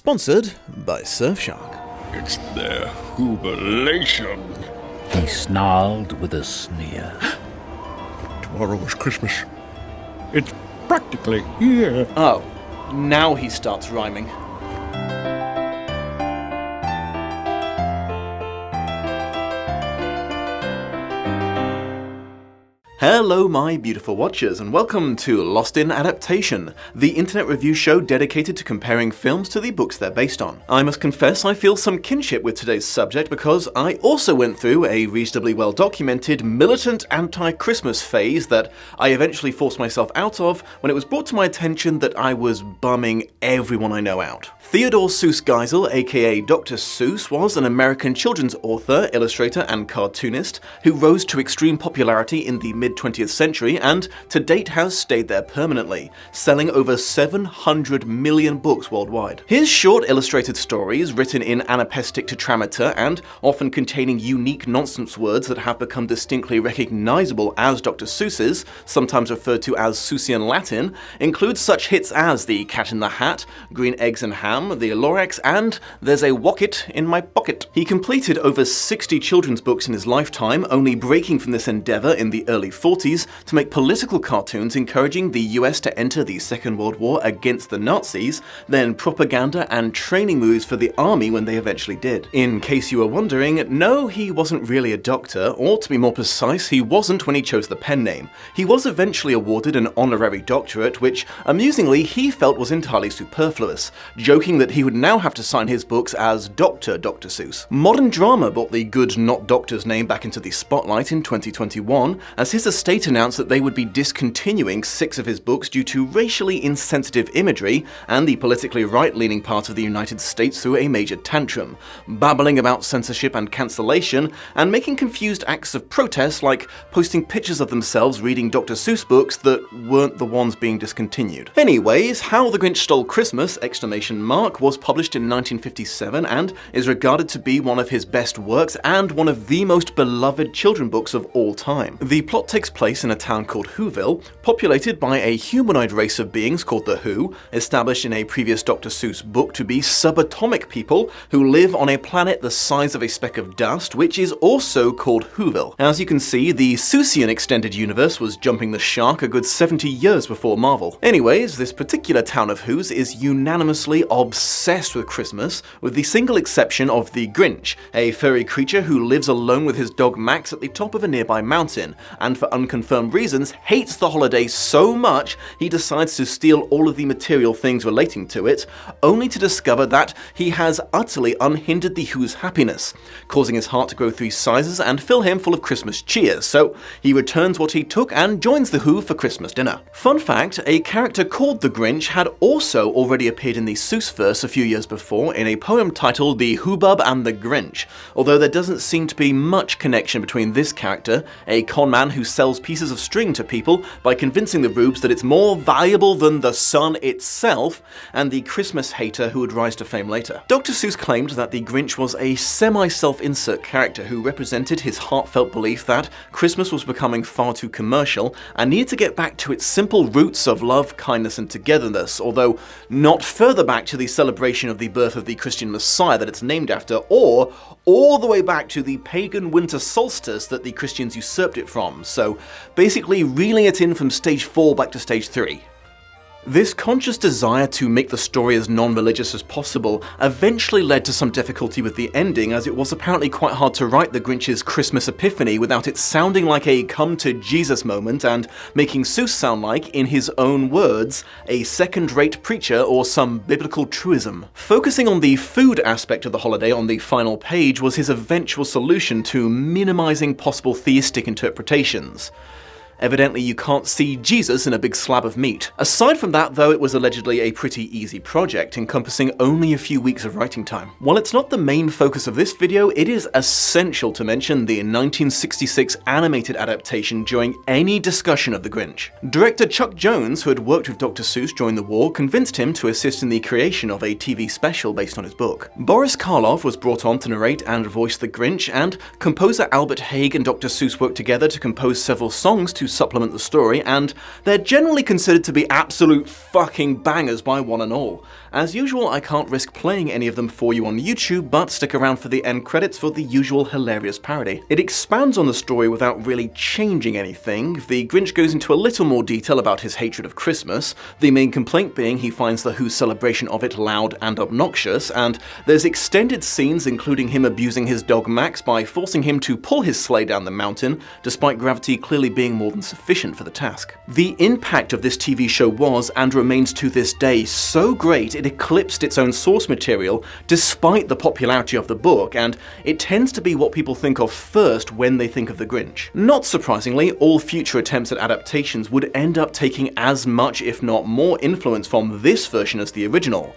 Sponsored by Surfshark. It's their jubilation. He snarled with a sneer. Tomorrow is Christmas. It's practically here. Oh, now he starts rhyming. Hello my beautiful watchers, and welcome to Lost in Adaptation, the internet review show dedicated to comparing films to the books they're based on. I must confess I feel some kinship with today's subject because I also went through a reasonably well-documented militant anti-Christmas phase that I eventually forced myself out of when it was brought to my attention that I was bumming everyone I know out. Theodore Seuss Geisel, aka Dr. Seuss, was an American children's author, illustrator, and cartoonist who rose to extreme popularity in the mid-20th century and to date has stayed there permanently, selling over 700 million books worldwide. His short illustrated stories, written in anapaestic tetrameter and often containing unique nonsense words that have become distinctly recognizable as Dr. Seuss's, sometimes referred to as Seussian Latin, include such hits as The Cat in the Hat, Green Eggs and Ham, The Lorax, and There's a Wocket in My Pocket. He completed over 60 children's books in his lifetime, only breaking from this endeavor in the early 40s to make political cartoons encouraging the US to enter the Second World War against the Nazis, then propaganda and training moves for the army when they eventually did. In case you were wondering, no, he wasn't really a doctor, or to be more precise, he wasn't when he chose the pen name. He was eventually awarded an honorary doctorate, which, amusingly, he felt was entirely superfluous, joking that he would now have to sign his books as Dr. Seuss. Modern drama brought the good not doctor's name back into the spotlight in 2021, as his estate announced that they would be discontinuing 6 of his books due to racially insensitive imagery, and the politically right-leaning part of the United States threw a major tantrum, babbling about censorship and cancellation, and making confused acts of protest like posting pictures of themselves reading Dr. Seuss books that weren't the ones being discontinued. Anyways, How the Grinch Stole Christmas! Was published in 1957 and is regarded to be one of his best works and one of the most beloved children's books of all time. The plot takes place in a town called Whoville, populated by a humanoid race of beings called the Who, established in a previous Dr. Seuss book to be subatomic people who live on a planet the size of a speck of dust, which is also called Whoville. As you can see, the Seussian extended universe was jumping the shark a good 70 years before Marvel. Anyways, this particular town of Who's is unanimously obsessed with Christmas, with the single exception of the Grinch, a furry creature who lives alone with his dog Max at the top of a nearby mountain, and for unconfirmed reasons hates the holiday so much he decides to steal all of the material things relating to it, only to discover that he has utterly unhindered the Who's happiness, causing his heart to grow 3 sizes and fill him full of Christmas cheer, so he returns what he took and joins the Who for Christmas dinner. Fun fact, a character called the Grinch had also already appeared in the Seussverse a few years before in a poem titled The Hubbub and the Grinch, although there doesn't seem to be much connection between this character, a conman who sells pieces of string to people by convincing the rubes that it's more valuable than the sun itself, and the Christmas hater who would rise to fame later. Dr. Seuss claimed that the Grinch was a semi-self-insert character who represented his heartfelt belief that Christmas was becoming far too commercial and needed to get back to its simple roots of love, kindness, and togetherness, although not further back to the celebration of the birth of the Christian Messiah that it's named after, or all the way back to the pagan winter solstice that the Christians usurped it from, so basically reeling it in from stage 4 back to stage 3. This conscious desire to make the story as non-religious as possible eventually led to some difficulty with the ending, as it was apparently quite hard to write the Grinch's Christmas epiphany without it sounding like a come-to-Jesus moment and making Seuss sound like, in his own words, a second-rate preacher or some biblical truism. Focusing on the food aspect of the holiday on the final page was his eventual solution to minimizing possible theistic interpretations. Evidently you can't see Jesus in a big slab of meat. Aside from that though, it was allegedly a pretty easy project, encompassing only a few weeks of writing time. While it's not the main focus of this video, it is essential to mention the 1966 animated adaptation during any discussion of the Grinch. Director Chuck Jones, who had worked with Dr. Seuss during the war, convinced him to assist in the creation of a TV special based on his book. Boris Karloff was brought on to narrate and voice the Grinch, and composer Albert Haig and Dr. Seuss worked together to compose several songs to supplement the story, and they're generally considered to be absolute fucking bangers by one and all. As usual, I can't risk playing any of them for you on YouTube, but stick around for the end credits for the usual hilarious parody. It expands on the story without really changing anything. The Grinch goes into a little more detail about his hatred of Christmas, the main complaint being he finds the Who's celebration of it loud and obnoxious, and there's extended scenes including him abusing his dog Max by forcing him to pull his sleigh down the mountain, despite gravity clearly being more than sufficient for the task. The impact of this TV show was, and remains to this day, so great it eclipsed its own source material despite the popularity of the book, and it tends to be what people think of first when they think of the Grinch. Not surprisingly, all future attempts at adaptations would end up taking as much, if not more, influence from this version as the original.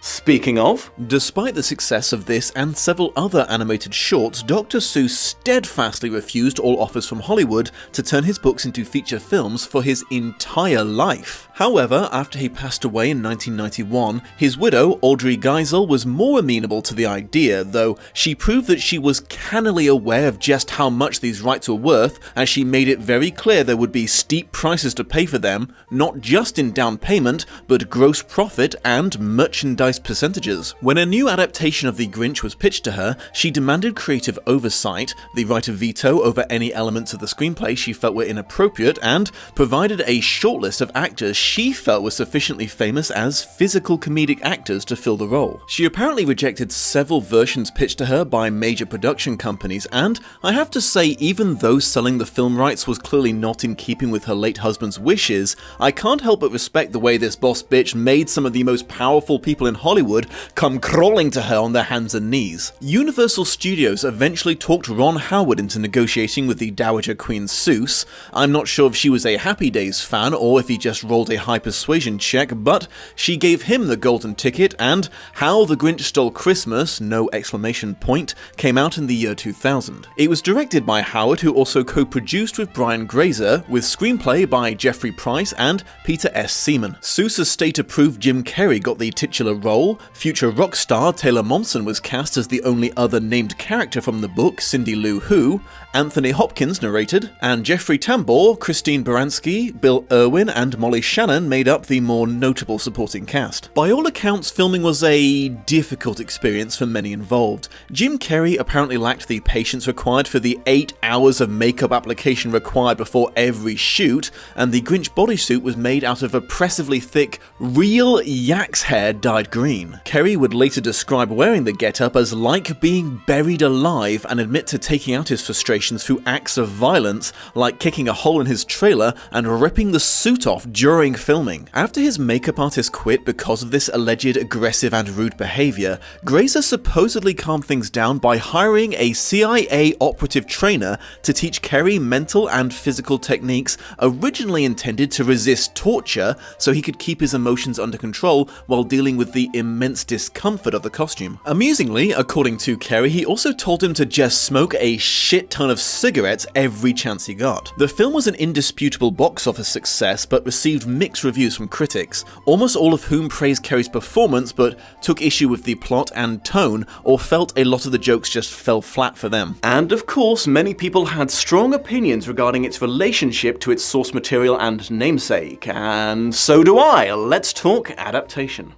Speaking of, despite the success of this and several other animated shorts, Dr. Seuss steadfastly refused all offers from Hollywood to turn his books into feature films for his entire life. However, after he passed away in 1991, his widow, Audrey Geisel, was more amenable to the idea, though she proved that she was cannily aware of just how much these rights were worth, as she made it very clear there would be steep prices to pay for them, not just in down payment, but gross profit and merchandise percentages. When a new adaptation of The Grinch was pitched to her, she demanded creative oversight, the right of veto over any elements of the screenplay she felt were inappropriate, and provided a shortlist of actors she felt were sufficiently famous as physical comedic actors to fill the role. She apparently rejected several versions pitched to her by major production companies, and I have to say, even though selling the film rights was clearly not in keeping with her late husband's wishes, I can't help but respect the way this boss bitch made some of the most powerful people in Hollywood come crawling to her on their hands and knees. Universal Studios eventually talked Ron Howard into negotiating with the Dowager Queen Seuss. I'm not sure if she was a Happy Days fan or if he just rolled a high persuasion check, but she gave him the golden ticket, and How the Grinch Stole Christmas, no exclamation point, came out in the year 2000. It was directed by Howard, who also co-produced with Brian Grazer, with screenplay by Jeffrey Price and Peter S. Seaman. Seuss's state-approved Jim Carrey got the titular role, future rock star Taylor Momsen was cast as the only other named character from the book, Cindy Lou Who, Anthony Hopkins narrated, and Jeffrey Tambor, Christine Baranski, Bill Irwin, and Molly Shannon made up the more notable supporting cast. By all accounts, filming was a difficult experience for many involved. Jim Carrey apparently lacked the patience required for the 8 hours of makeup application required before every shoot, and the Grinch bodysuit was made out of oppressively thick, real yak's hair dyed green. Carrey would later describe wearing the getup as like being buried alive, and admit to taking out his frustrations through acts of violence, like kicking a hole in his trailer and ripping the suit off during filming. After his makeup artist quit because of this alleged aggressive and rude behavior, Grazer supposedly calmed things down by hiring a CIA operative trainer to teach Carrey mental and physical techniques originally intended to resist torture so he could keep his emotions under control while dealing with the immense discomfort of the costume. Amusingly, according to Carrey, he also told him to just smoke a shit ton of cigarettes every chance he got. The film was an indisputable box office success, but received mixed reviews from critics, almost all of whom praised Carrey's performance but took issue with the plot and tone, or felt a lot of the jokes just fell flat for them. And of course, many people had strong opinions regarding its relationship to its source material and namesake, and so do I. Let's talk adaptation.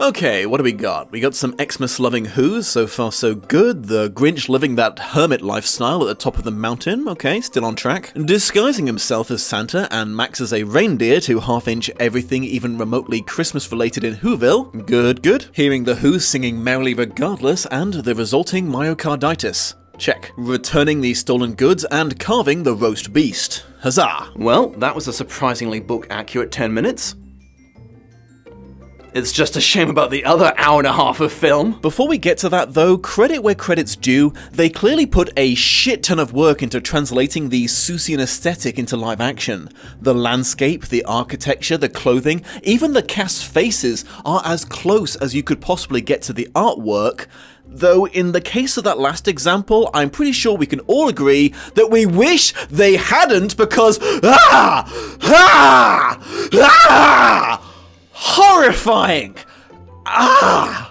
Okay, what do we got? We got some Xmas-loving Who's, so far so good. The Grinch living that hermit lifestyle at the top of the mountain, okay, still on track. Disguising himself as Santa and Max as a reindeer to half-inch everything even remotely Christmas-related in Whoville, good, good. Hearing the Who singing Merrily Regardless and the resulting myocarditis. Check. Returning the stolen goods and carving the roast beast. Huzzah! Well, that was a surprisingly book-accurate 10 minutes. It's just a shame about the other hour and a half of film. Before we get to that though, credit where credit's due, they clearly put a shit ton of work into translating the Seussian aesthetic into live action. The landscape, the architecture, the clothing, even the cast's faces are as close as you could possibly get to the artwork. Though in the case of that last example, I'm pretty sure we can all agree that we wish they hadn't because horrifying!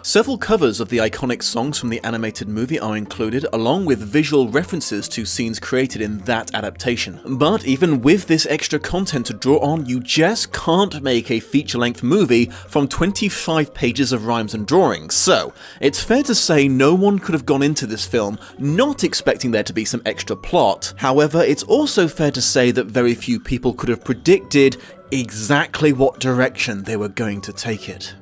Several covers of the iconic songs from the animated movie are included, along with visual references to scenes created in that adaptation. But even with this extra content to draw on, you just can't make a feature-length movie from 25 pages of rhymes and drawings. So, it's fair to say no one could have gone into this film not expecting there to be some extra plot. However, it's also fair to say that very few people could have predicted exactly what direction they were going to take it.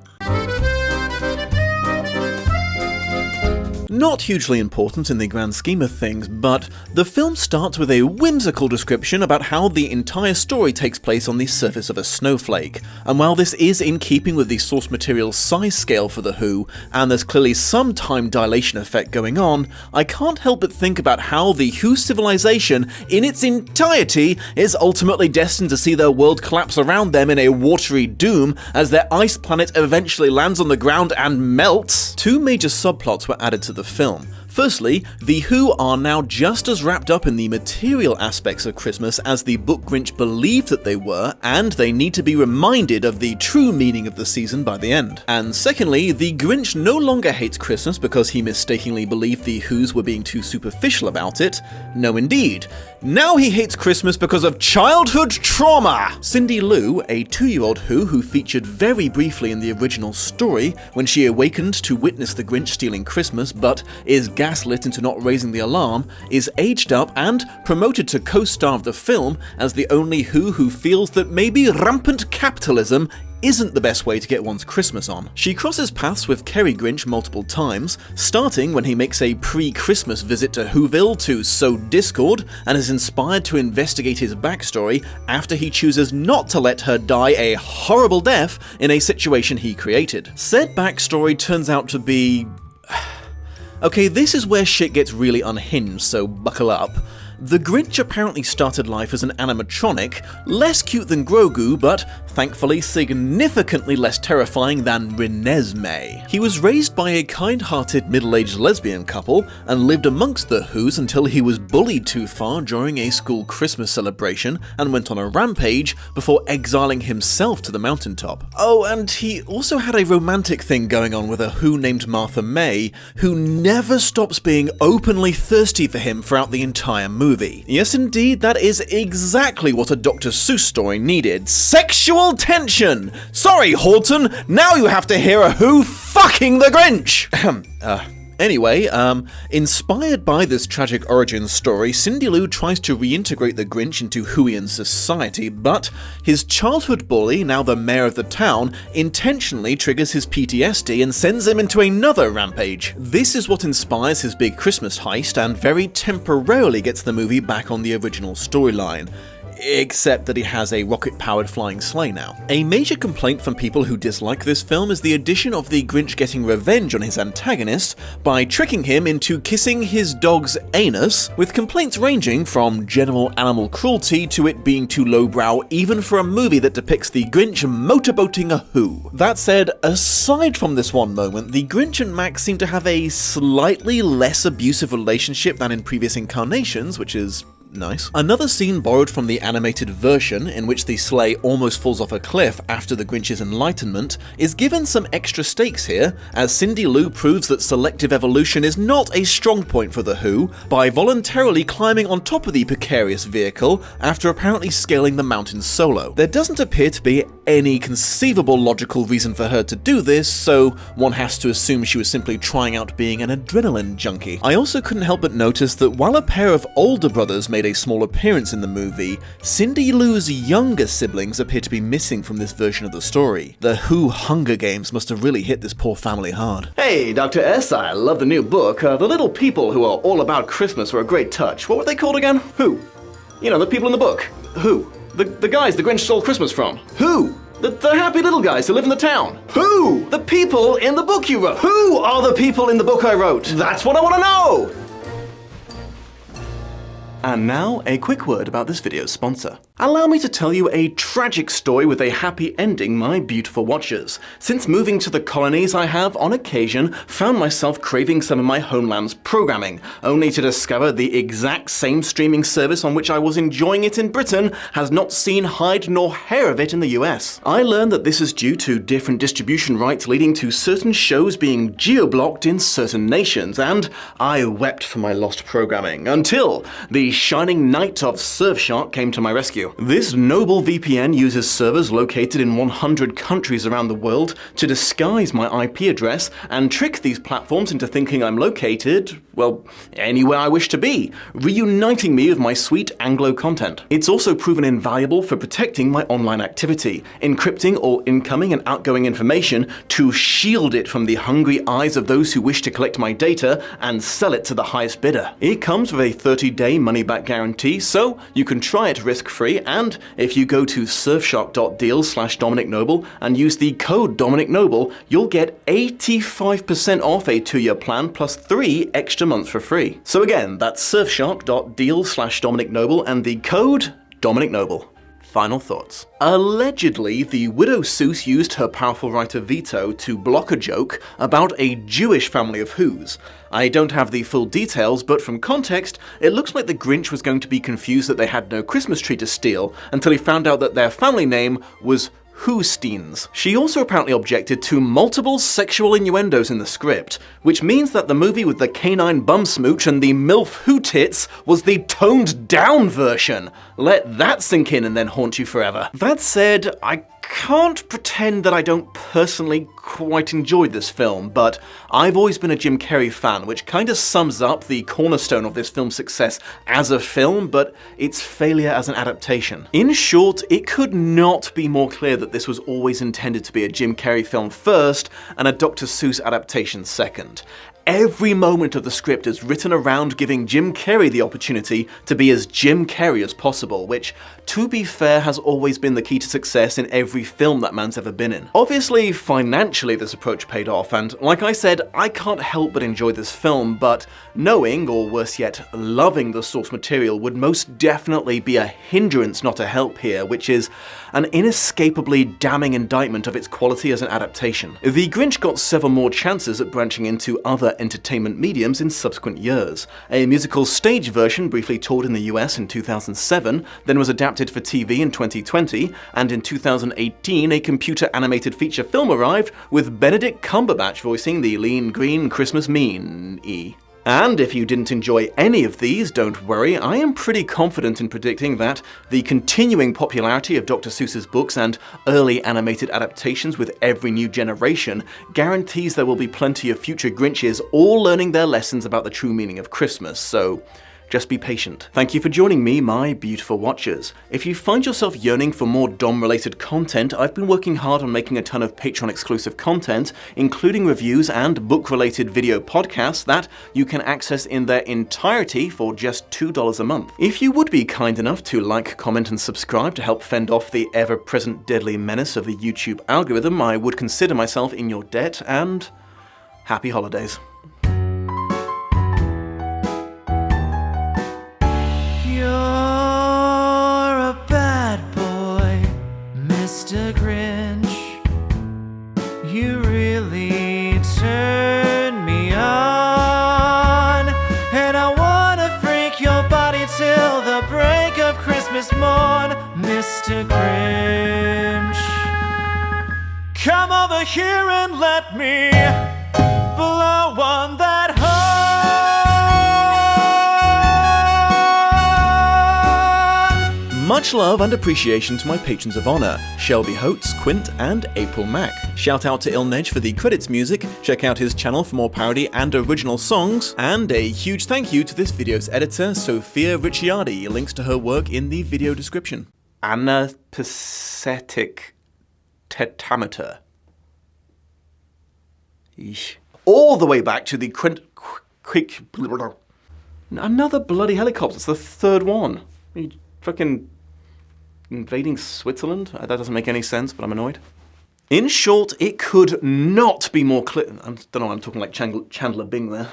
Not hugely important in the grand scheme of things, but the film starts with a whimsical description about how the entire story takes place on the surface of a snowflake. And while this is in keeping with the source material's size scale for The Who, and there's clearly some time dilation effect going on, I can't help but think about how the Who civilization in its entirety is ultimately destined to see their world collapse around them in a watery doom as their ice planet eventually lands on the ground and melts. Two major subplots were added to the film. Firstly, The Who are now just as wrapped up in the material aspects of Christmas as the book Grinch believed that they were, and they need to be reminded of the true meaning of the season by the end. And secondly, the Grinch no longer hates Christmas because he mistakenly believed the Whos were being too superficial about it. No indeed. Now he hates Christmas because of childhood trauma! Cindy Lou, a 2-year-old who featured very briefly in the original story when she awakened to witness the Grinch stealing Christmas but is gaslit into not raising the alarm, is aged up and promoted to co-star of the film as the only who feels that maybe rampant capitalism isn't the best way to get one's Christmas on. She crosses paths with Kerry Grinch multiple times, starting when he makes a pre-Christmas visit to Whoville to sow discord and is inspired to investigate his backstory after he chooses not to let her die a horrible death in a situation he created. Said backstory turns out to be... Okay, this is where shit gets really unhinged, so buckle up. The Grinch apparently started life as an animatronic, less cute than Grogu, but thankfully significantly less terrifying than Renesmee. He was raised by a kind-hearted middle-aged lesbian couple and lived amongst the Whos until he was bullied too far during a school Christmas celebration and went on a rampage before exiling himself to the mountaintop. Oh, and he also had a romantic thing going on with a Who named Martha May, who never stops being openly thirsty for him throughout the entire movie. Yes indeed, that is exactly what a Dr. Seuss story needed. Sexual tension! Sorry, Horton, now you have to hear a Who fucking the Grinch! Anyway, inspired by this tragic origin story, Cindy Lou tries to reintegrate the Grinch into Whoian society, but his childhood bully, now the mayor of the town, intentionally triggers his PTSD and sends him into another rampage. This is what inspires his big Christmas heist and very temporarily gets the movie back on the original storyline. Except that he has a rocket-powered flying sleigh now. A major complaint from people who dislike this film is the addition of the Grinch getting revenge on his antagonist by tricking him into kissing his dog's anus, with complaints ranging from general animal cruelty to it being too lowbrow even for a movie that depicts the Grinch motorboating a Who. That said, aside from this one moment, the Grinch and Max seem to have a slightly less abusive relationship than in previous incarnations, which is nice. Another scene borrowed from the animated version, in which the sleigh almost falls off a cliff after the Grinch's enlightenment, is given some extra stakes here, as Cindy Lou proves that selective evolution is not a strong point for the Who by voluntarily climbing on top of the precarious vehicle after apparently scaling the mountain solo. There doesn't appear to be any conceivable logical reason for her to do this, so one has to assume she was simply trying out being an adrenaline junkie. I also couldn't help but notice that while a pair of older brothers made a small appearance in the movie, Cindy Lou's younger siblings appear to be missing from this version of the story. The Who Hunger Games must have really hit this poor family hard. Hey, Dr. S, I love the new book. The little people who are all about Christmas were a great touch. What were they called again? Who? You know, the people in the book. Who? The guys the Grinch stole Christmas from. Who? The happy little guys who live in the town. Who? The people in the book you wrote. Who are the people in the book I wrote? That's what I want to know! And now, a quick word about this video's sponsor. Allow me to tell you a tragic story with a happy ending, my beautiful watchers. Since moving to the colonies, I have, on occasion, found myself craving some of my homeland's programming, only to discover the exact same streaming service on which I was enjoying it in Britain has not seen hide nor hair of it in the US. I learned that this is due to different distribution rights leading to certain shows being geo-blocked in certain nations, and I wept for my lost programming, until the shining knight of Surfshark came to my rescue. This noble VPN uses servers located in 100 countries around the world to disguise my IP address and trick these platforms into thinking I'm located, well, anywhere I wish to be, reuniting me with my sweet Anglo content. It's also proven invaluable for protecting my online activity, encrypting all incoming and outgoing information to shield it from the hungry eyes of those who wish to collect my data and sell it to the highest bidder. It comes with a 30-day money-back guarantee, so you can try it risk-free. And if you go to surfshark.deal/Dominic Noble and use the code Dominic Noble, you'll get 85% off a 2-year plan plus 3 extra months for free. So again, that's surfshark.deal/Dominic Noble and the code Dominic Noble. Final thoughts. Allegedly, the widow Seuss used her powerful right of veto to block a joke about a Jewish family of Who's. I don't have the full details, but from context, it looks like the Grinch was going to be confused that they had no Christmas tree to steal until he found out that their family name was Whosteens. She also apparently objected to multiple sexual innuendos in the script, which means that the movie with the canine bum smooch and the MILF Who Tits was the toned down version. Let that sink in and then haunt you forever. That said, I can't pretend that I don't personally quite enjoy this film, but I've always been a Jim Carrey fan, which kind of sums up the cornerstone of this film's success as a film, but its failure as an adaptation. In short, it could not be more clear that this was always intended to be a Jim Carrey film first and a Dr. Seuss adaptation second. Every moment of the script is written around giving Jim Carrey the opportunity to be as Jim Carrey as possible, which, to be fair, has always been the key to success in every film that man's ever been in. Obviously, financially this approach paid off, and like I said, I can't help but enjoy this film, but knowing, or worse yet, loving the source material would most definitely be a hindrance, not a help here, which is an inescapably damning indictment of its quality as an adaptation. The Grinch got several more chances at branching into other entertainment mediums in subsequent years. A musical stage version briefly toured in the US in 2007, then was adapted for TV in 2020, and in 2018 a computer-animated feature film arrived with Benedict Cumberbatch voicing the lean green Christmas mean-y. And if you didn't enjoy any of these, don't worry, I am pretty confident in predicting that the continuing popularity of Dr. Seuss's books and early animated adaptations with every new generation guarantees there will be plenty of future Grinches all learning their lessons about the true meaning of Christmas, so just be patient. Thank you for joining me, my beautiful watchers. If you find yourself yearning for more Dom-related content, I've been working hard on making a ton of Patreon-exclusive content, including reviews and book-related video podcasts that you can access in their entirety for just $2 a month. If you would be kind enough to like, comment, and subscribe to help fend off the ever-present deadly menace of the YouTube algorithm, I would consider myself in your debt, and happy holidays. Mr. Grinch, you really turn me on, and I wanna freak your body till the break of Christmas morn. Mr. Grinch, come over here and let me blow on that horn. Much love and appreciation to my patrons of honor, Shelby Holtz, Quint, and April Mack. Shout out to Ilnej for the credits music, check out his channel for more parody and original songs, and a huge thank you to this video's editor, Sophia Ricciardi. Links to her work in the video description. Anapathetic tetameter. Eesh. All the way back to the quick. Another bloody helicopter. It's the third one. You fucking invading Switzerland? That doesn't make any sense, but I'm annoyed. In short, it could not be more clear. I don't know, I'm talking like Chandler Bing there.